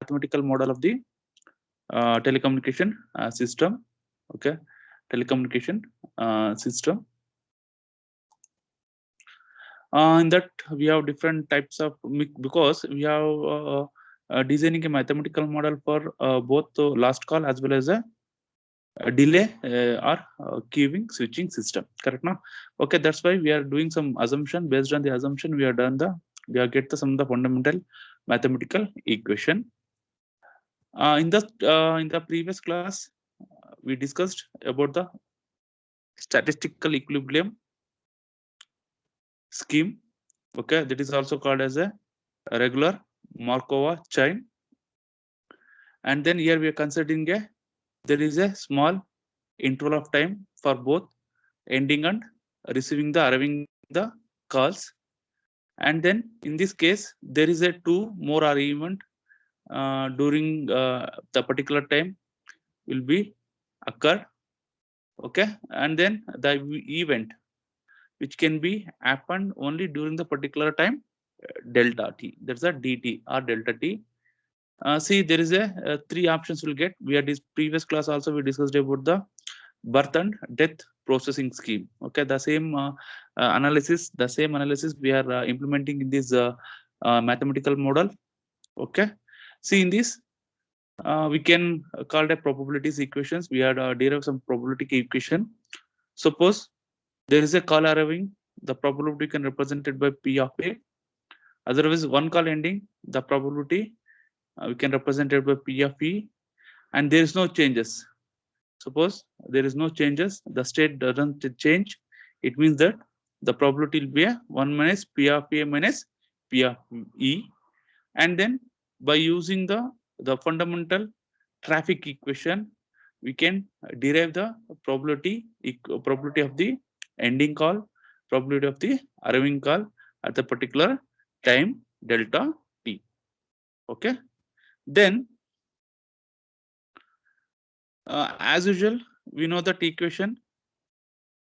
mathematical model of the telecommunication system. Okay, telecommunication system. In that we have different types of, because we have designing a mathematical model for both last call as well as a delay or queuing switching system. Correct now? Okay, that's why we are doing some assumption. Based on the assumption, we have get some of the fundamental mathematical equation. In the previous class, we discussed about the statistical equilibrium scheme. Okay, that is also called as a regular Markova chain. And then here we are considering there is a small interval of time for both ending and receiving the arriving the calls. And then in this case, there is a two more or event during the particular time will be occur. Okay, and then the event which can be happened only during the particular time delta t. That's a dt or delta t. See, there is a three options we'll get. We had this previous class also we discussed about the birth and death processing scheme. Okay, the same analysis we are implementing in this mathematical model. Okay, see in this we can call it probabilities equations. We had derived some probability equation. Suppose there is a call arriving, the probability can represented by p of a. Otherwise, one call ending, the probability we can represent it by p of e, and there is no changes. Suppose there is no changes, the state doesn't change. It means that the probability will be a 1 minus p of a minus p of e. And then by using the fundamental traffic equation, we can derive the probability of the ending call, probability of the arriving call at the particular time delta t. Okay, then as usual we know that equation.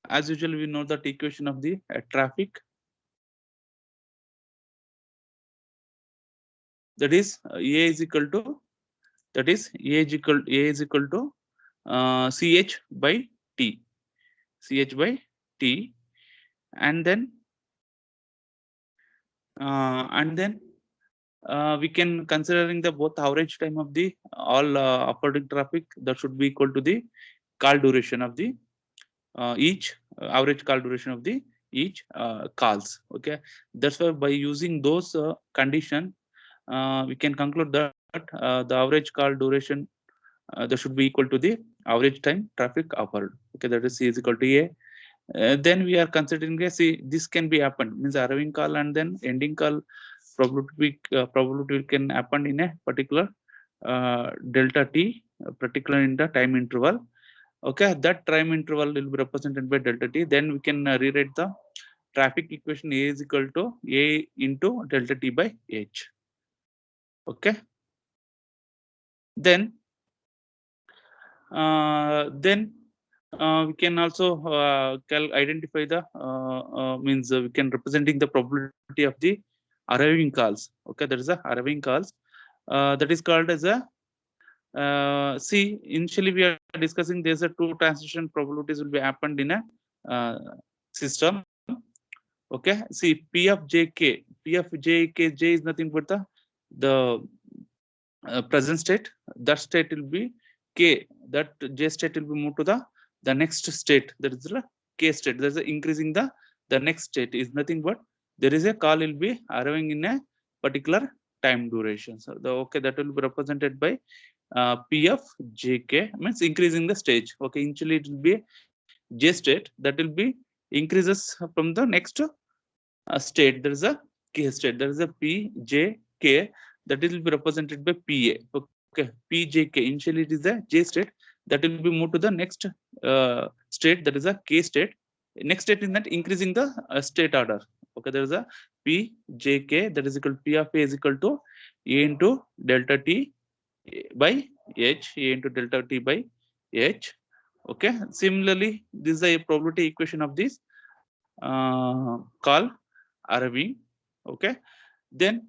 As usual we know that equation of the traffic, that is a is equal to ch by t, ch by t. And then we can considering the both average time of the all upwarding traffic, that should be equal to the call duration of the each average call duration of the each calls. Okay, that's why by using those condition we can conclude that the average call duration that should be equal to the average time traffic offered. Okay, that is c is equal to a. Then we are considering see this can be happened, means arriving call and then ending call probability can happen in a particular delta t, particular in the time interval. Okay, that time interval will be represented by delta t. Then we can rewrite the traffic equation a is equal to a into delta t by h. Okay, then we can also identify the means we can representing the probability of the arriving calls. Okay, that is a arriving calls that is called as a see, initially we are discussing there's a two transition probabilities will be happened in a system. Okay, see p of jk, j is nothing but the present state. That state will be k, that j state will be moved to the next state, that is the k state. There's increasing the next state is nothing but there is a call will be arriving in a particular time duration. So the okay, that will be represented by p of jk, means increasing the stage. Okay, initially it will be j state, that will be increases from the next state, there is a k state, there is a p j k, that will be represented by pa. Okay, p j k, initially it is a j state, that will be moved to the next state, that is a k state. Next state is not increasing the state order. Okay, there is a p j k, that is equal to p of a is equal to a into delta t by h, a into delta t by h. Okay, similarly this is a probability equation of this call arriving. Okay, then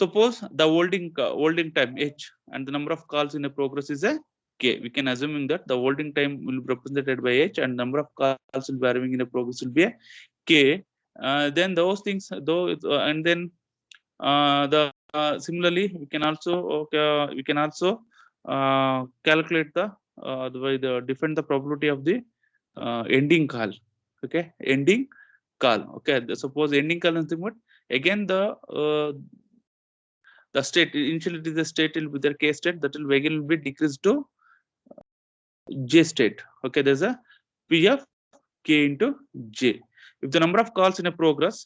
suppose the holding time h and the number of calls in a progress is a k. We can assuming that the holding time will be represented by h and number of calls will be arriving in a progress will be a k. Then those things though and then the similarly we can also calculate the define the probability of the ending call. Okay, ending call. Okay, suppose ending call is nothing but again the state initially it is the state will be their k state that will again will be decreased to j state. Okay, there's a p of k into j. If the number of calls in a progress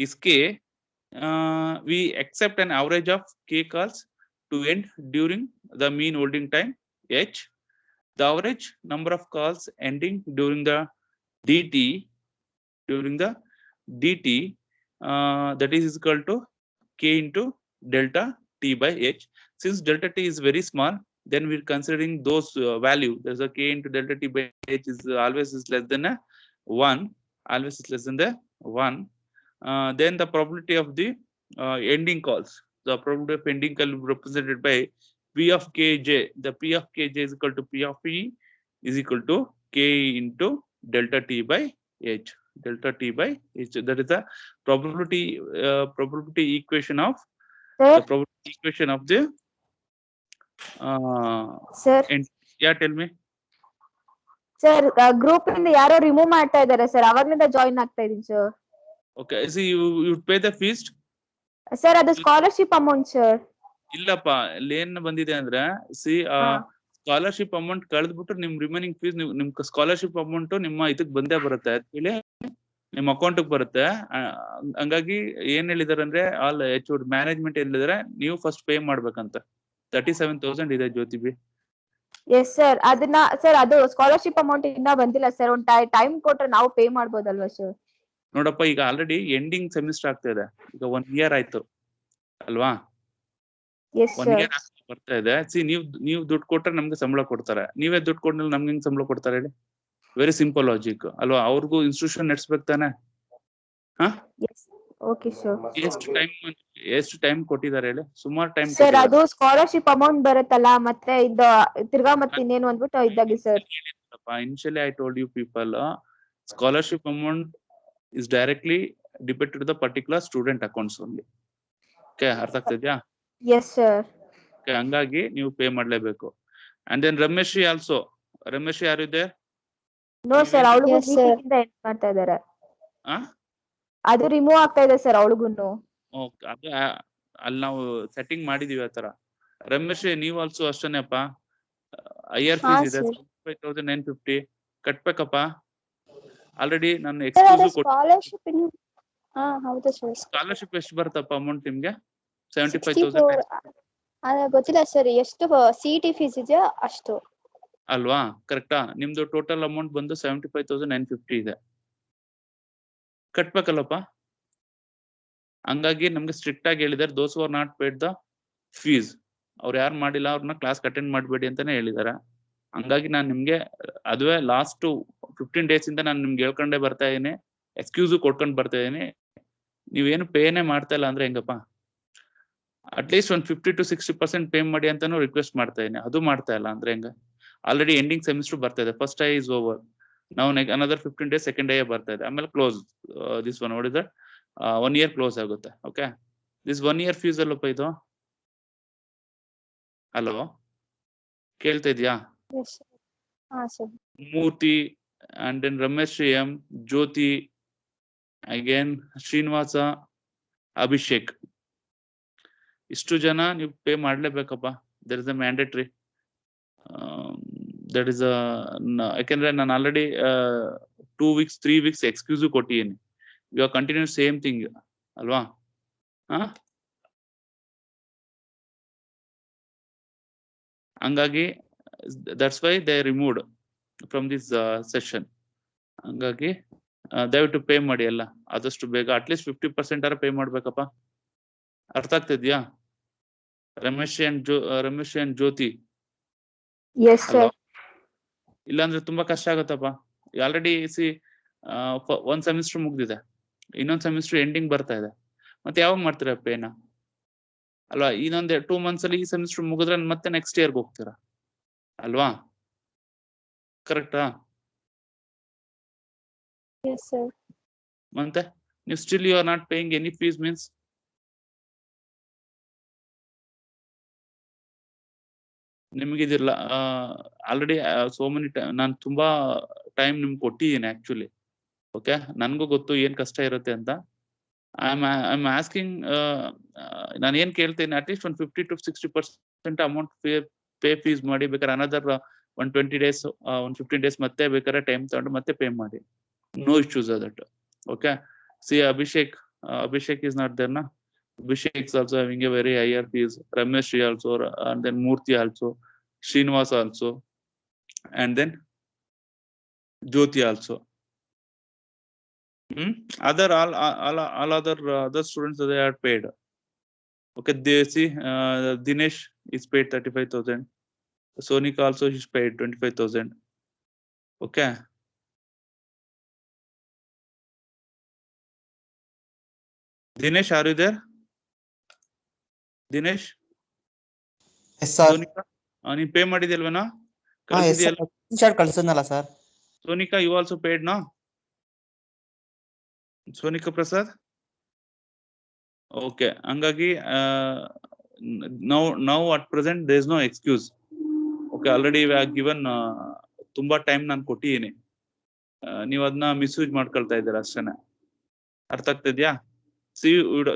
is k, we accept an average of k calls to end during the mean holding time h. The average number of calls ending during the dt that is equal to k into delta t by h. Since delta t is very small, then we're considering those value. There's a k into delta t by h is always is less than a 1. Always is less than the 1. Then the probability of the ending calls. The probability of ending call will be represented by p of kj. The p of kj is equal to p of p is equal to k into delta t by h. Delta t by h. That is the probability equation of Sir, the probability equation of the sir, yeah, tell me. Sir group ಇಂದ ಯಾರೋ remove ಮಾಡ್ತಾ ಇದ್ದಾರೆ sir, ಅವಾಗ್ಲಿಂದ join ಆಗ್ತಾ ಇದೀನಿ sir. Okay, see you pay the fees. Sir ಅದು scholarship amount sir. ಇಲ್ಲಪ್ಪ, ಏನ್ ಬಂದಿದೆ ಅಂದ್ರೆ ಸಿ ಸ್ಕಾಲರ್ಶಿಪ್ ಅಮೌಂಟ್ ಕಳೆದ್ಬಿಟ್ಟು ನಿಮ್ ರಿಮೈನಿಂಗ್ ಫೀಸ್ ನಿಮ್ ಸ್ಕಾಲರ್ಶಿಪ್ ಅಮೌಂಟ್ ನಿಮ್ಮ ಇದಕ್ ಬಂದೇ ಬರುತ್ತೆ ಹೇಳಿ, ನಿಮ್ ಅಕೌಂಟ್ ಬರುತ್ತೆ. ಹಂಗಾಗಿ ಏನ್ ಹೇಳಿದಾರೆ ಅಂದ್ರೆ ಆಲ್ ಎಚ್ ಮ್ಯಾನೇಜ್ಮೆಂಟ್ ಹೇಳಿದಾರೆ ನೀವು ಫಸ್ಟ್ ಪೇ ಮಾಡ್ಬೇಕಂತ. 37,000 ಇದೆ ಜ್ಯೋತಿ ಬಿ. ಎಸ್ ಸರ್, ಅದನ್ನ ಸರ್ ಅದು ಸ್ಕಾಲರ್ಶಿಪ್ ಅಮೌಂಟ್ ಇನ್ನ ಬಂದಿಲ್ಲ ಸರ್. ಒಂದ್ ಟೈಮ್ ಕೊಟ್ರೆ ನಾವು ಪೇ ಮಾಡ್ಬೋದಲ್ವಾ ಸರ್? ನೋಡಪ್ಪ, ಈಗ ಆಲ್ರೆಡಿ ಎಂಡಿಂಗ್ ಸೆಮಿಸ್ಟರ್ ಆಗ್ತಾ ಇದೆ, ಈಗ 1 year ಆಯ್ತು ಅಲ್ವಾ? 1 year ಬರ್ತಾ ಇದೆ. ಸಿ ನೀವು ದುಡ್ಡು ಕೊಟ್ರೆ ನಮ್ಗೆ ಸಂಬಳ ಕೊಡ್ತಾರೆ, ನೀವೇ ದುಡ್ಡು ಕೊಟ್ಮೇಲೆ ನಮ್ಗೆ ಹೆಂಗ್ ಸಂಬಳ ಕೊಡ್ತಾರೆ ಹೇಳಿ? ವೆರಿ ಸಿಂಪಲ್ ಲಾಜಿಕ್ ಅಲ್ವಾ? ಅವ್ರಿಗೂ ಇನ್ಸ್ಟಿಟ್ಯೂಷನ್ ನಡೆಸ್ಬೇಕು ತಾನೆ. ಎಷ್ಟು ಟೈಮ್ ಕೊಟ್ಟಿದ್ದಾರೆ ಹೇಳಿ? ಸುಮಾರು ಟೈಮ್ ಸರ್. ಅದು ಸ್ಕಾಲರ್ಶಿಪ್ ಅಮೌಂಟ್ ಬರುತ್ತಲ್ಲ, ಮತ್ತೆ ಇದು ತಿರ್ಗಾ ಮತ್ತೆ ಇನ್ನೇನು ಅಂದ್ಬಿಟ್ಟು ಇದ್ದಾಗಿ sir. Initially I told you people, scholarship amount is directly debited to the particular student accounts only. Okay, ಅರ್ಥ ಆಗ್ತಿದ್ಯಾ? Yes sir. Okay, ಹಂಗಾಗಿ ನೀವು ಪೇ ಮಾಡ್ಲೇಬೇಕು. And then ರಮೇಶಿ also. ರಮೇಶಿ ಯಾರು ಇದೆ? No sir, ಅವಳಿಗೂ ಮೀಟಿಂಗ್ ಇಂದ ಎಂಡ್ ಮಾಡ್ತಾ ಇದ್ದಾರೆ. ಅದು ರಿಮೂವ್ ಆಗ್ತಾ ಇದೆ ಸರ್ ಅವಳಿಗೂನು. ಓಕೆ, ಅದು ಅಲ್ಲಿ ನಾವು ಸೆಟ್ಟಿಂಗ್ ಮಾಡಿದೀವಿ ಆ ತರ. ರಮೇಶಿ ನೀವು ಆಲ್ಸೋ ಅಷ್ಟೇನೆಪ್ಪ, ಐಆರ್ ಫೀಸ್ ಇದೆ 75,950 ಕಟ್ಬೇಕಪ್ಪ. ಆಲ್ರೆಡಿ ನಾನು ಎಕ್ಸ್ಕ್ಲೂಸಿವ್ ಸ್ಕಾಲರ್ಶಿಪ್ ಹೌದು ಸರ್. ಸ್ಕಾಲರ್ಶಿಪ್ ಎಷ್ಟು ಬರುತ್ತಪ್ಪ ಅಮೌಂಟ್ ನಿಮ್ಗೆ? 75,000 ಗೊತ್ತಿಲ್ಲ ಸರ್, ಎಷ್ಟು ಸಿಇಟಿ ಫೀಸ್ ಇದೆಯಾ ಅಷ್ಟು ಅಲ್ವಾ? ಕರೆಕ್ಟಾ? ನಿಮ್ದು ಟೋಟಲ್ ಅಮೌಂಟ್ ಬಂದು 75,950 ಇದೆ, ಕಟ್ಬೇಕಲ್ಲಪ್ಪ. ಹಂಗಾಗಿ ನಮ್ಗೆ ಸ್ಟ್ರಿಕ್ಟ್ ಆಗಿ ಹೇಳಿದಾರೆ, those are not paid the fees. ಅವ್ರು ಯಾರು ಮಾಡಿಲ್ಲ ಅವ್ರನ್ನ ಕ್ಲಾಸ್ ಅಟೆಂಡ್ ಮಾಡಬೇಡಿ ಅಂತಾನೆ ಹೇಳಿದಾರೆ. ಹಂಗಾಗಿ ನಾನು ನಿಮ್ಗೆ ಅದುವೇ ಲಾಸ್ಟ್ 15 days ಇಂದ ನಾನು ನಿಮ್ಗೆ ಹೇಳ್ಕೊಂಡೇ ಬರ್ತಾ ಇದೀನಿ, ಎಕ್ಸ್ಕ್ಯೂಸ್ ಕೊಟ್ಕೊಂಡು ಬರ್ತಾ ಇದೀನಿ. ನೀವೇನು ಪೇನೇ ಮಾಡ್ತಾ ಇಲ್ಲ ಅಂದ್ರೆ ಹೆಂಗಪ್ಪ? ಅಟ್ಲೀಸ್ಟ್ ಒಂದು 50 to 60% ಪೇ ಮಾಡಿ ಅಂತಾನು ರಿಕ್ವೆಸ್ಟ್ ಮಾಡ್ತಾ ಇದೀನಿ, ಅದು ಮಾಡ್ತಾ ಇಲ್ಲ ಅಂದ್ರೆ ಹೆಂಗ? ಆಲ್ರೆಡಿ ಎಂಡಿಂಗ್ ಸೆಮಿಸ್ಟರ್ ಬರ್ತಾ ಇದೆ, ಫಸ್ಟ್ ಐ ಇಸ್ ಓವರ್, ನಾವು ಅನದರ್ 15 days ಸೆಕೆಂಡ್ ಐ ಬರ್ತಾ ಇದೆ, ಆಮೇಲೆ ಕ್ಲೋಸ್ ದಿಸ್ ಒನ್. ನೋಡಿದ್ರೆ 1 year ಕ್ಲೋಸ್ ಆಗುತ್ತೆ. ಓಕೆ, ದಿಸ್ 1 year ಫೀಸ್ ಅಲ್ಲಪ್ಪ ಇದು. ಹಲೋ, ಕೇಳ್ತಾ ಇದ್ಯಾ? ಮೂರ್ತಿ and then Ramesh M, Jyoti, again Srinivasa, Abhishek, ಇಷ್ಟು ಜನ ನೀವು ಪೇ ಮಾಡ್ಲೇಬೇಕಪ್ಪ. There is a mandatory. That is ಯಾಕೆಂದ್ರೆ ನಾನು ಆಲ್ರೆಡಿ 2 weeks 3 weeks ಎಕ್ಸ್ಕ್ಯೂಸಿವ್ ಕೊಟ್ಟಿದ್ದೀನಿ. You are continue same thing ಅಲ್ವಾ? ಹಂಗಾಗಿ that's why they removed from this session. ಹಂಗಾಗಿ ದಯವಿಟ್ಟು ಪೇ ಮಾಡಿ ಎಲ್ಲ ಆದಷ್ಟು ಬೇಗ, ಅಟ್ಲೀಸ್ಟ್ 50% ಆರ ಪೇ ಮಾಡ್ಬೇಕಪ್ಪ. ಅರ್ಥ ಆಗ್ತಿದ್ಯಾ? ರಮೇಶ್ ಅಂಡ್ ಜ್ಯೋತಿ, ಇಲ್ಲಾಂದ್ರೆ ತುಂಬಾ ಕಷ್ಟ ಆಗತ್ತಪ್ಪ. ಆಲ್ರೆಡಿ ಒಂದ್ ಸೆಮಿಸ್ಟರ್ ಮುಗ್ದಿದೆ, ಇನ್ನೊಂದ್ ಸೆಮಿಸ್ಟರ್ ಎಂಡಿಂಗ್ ಬರ್ತಾ ಇದೆ. ಮತ್ತೆ ಯಾವಾಗ ಮಾಡ್ತೀರಾ ಪೇನ ಅಲ್ವಾ? ಇನ್ನೊಂದ್ 2 months ಅಲ್ಲಿ ಈ ಸೆಮಿಸ್ಟರ್ ಮುಗಿದ್ರೆ ಮತ್ತೆ ನೆಕ್ಸ್ಟ್ ಇಯರ್ಗೆ ಹೋಗ್ತೀರಾ ಅಲ್ವಾ? ಕರೆಕ್ಟಾ? Yes, sir. ಮತ್ತೆ ನೀವು still you are not paying any fees means ನಿಮ್ಗಿದಿಲ್ಲ ಆಲ್ರೆಡಿ ಸೋ ಮೆನಿ ನಾನು ತುಂಬಾ ಟೈಮ್ ನಿಮ್ಗೆ ಕೊಟ್ಟಿದ್ದೀನಿ ಆಕ್ಚುಲಿ. ಓಕೆ, ನನ್ಗೂ ಗೊತ್ತು ಏನ್ ಕಷ್ಟ ಇರುತ್ತೆ ಅಂತ. ಐ ಆಮ್ ಆಸ್ಕಿಂಗ್, ನಾನು ಏನ್ ಕೇಳ್ತೀನಿ, ಅಟ್ಲೀಸ್ಟ್ ಒಂದು 50 to 60% ಅಮೌಂಟ್ ಪೇ ಫೀಸ್ ಮಾಡಿ, ಬೇಕಾದ್ರೆ ಅನದರ್ 120 days 15 days ಮತ್ತೆ ಬೇಕಾದ್ರೆ ಟೈಮ್ ತಗೊಂಡು ಮತ್ತೆ ಪೇ ಮಾಡಿ. No issues that. Okay, see Abhishek is not there na. Abhishek is also having a very higher fees. Ramesh also, and then Murthy also, Srinivas also, and then Jyoti also. Other all other students, they are paid. Okay, they see Dinesh is paid 35,000. Sonika also is paid 25,000. Okay. Dinesh, are you there? Dinesh? Yes, sir. Sonika, ನೀನ್ pay ಮಾಡಿದ್ಯಲ್ವೇನಾ? Yes, sir. Screenshot ಕಳ್ಸಿದ್ನಲ್ಲ sir. Sonika, you also paid, no? Sonika Prasad? Okay, ಹಂಗಾಗಿ now at present there is no excuse. Okay, already we have given ತುಂಬಾ time ನಾನು ಕೊಟ್ಟಿದ್ದೀನಿ. ನೀವು ಅದನ್ನ misuse ಮಾಡ್ಕೊಳ್ತಾ ಇದ್ದೀರಾ ಅಷ್ಟೇನೆ. ಅರ್ಥ ಆಗ್ತಿದ್ಯಾ? See,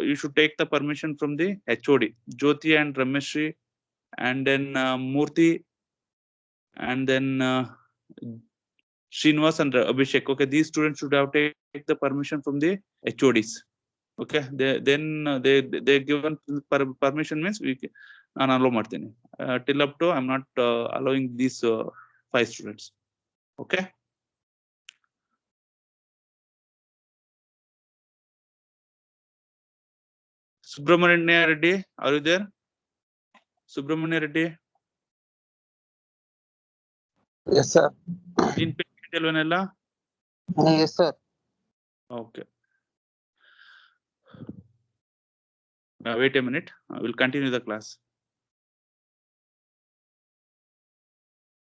you should take the permission from the HOD, Jyoti and Rameshri, and then Murthy, and then Srinivas and Abhishek. Okay, these students should have take the permission from the HODs. Okay, they given permission means ನಾನು allow ಮಾಡ್ತೀನಿ. Till up to I'm not allowing these 5 students. Okay. Subramanya Reddy, are you there? Subramanya Reddy? Yes, sir. In Vanilla? Yes, sir. Okay. Wait a minute. I will continue the class.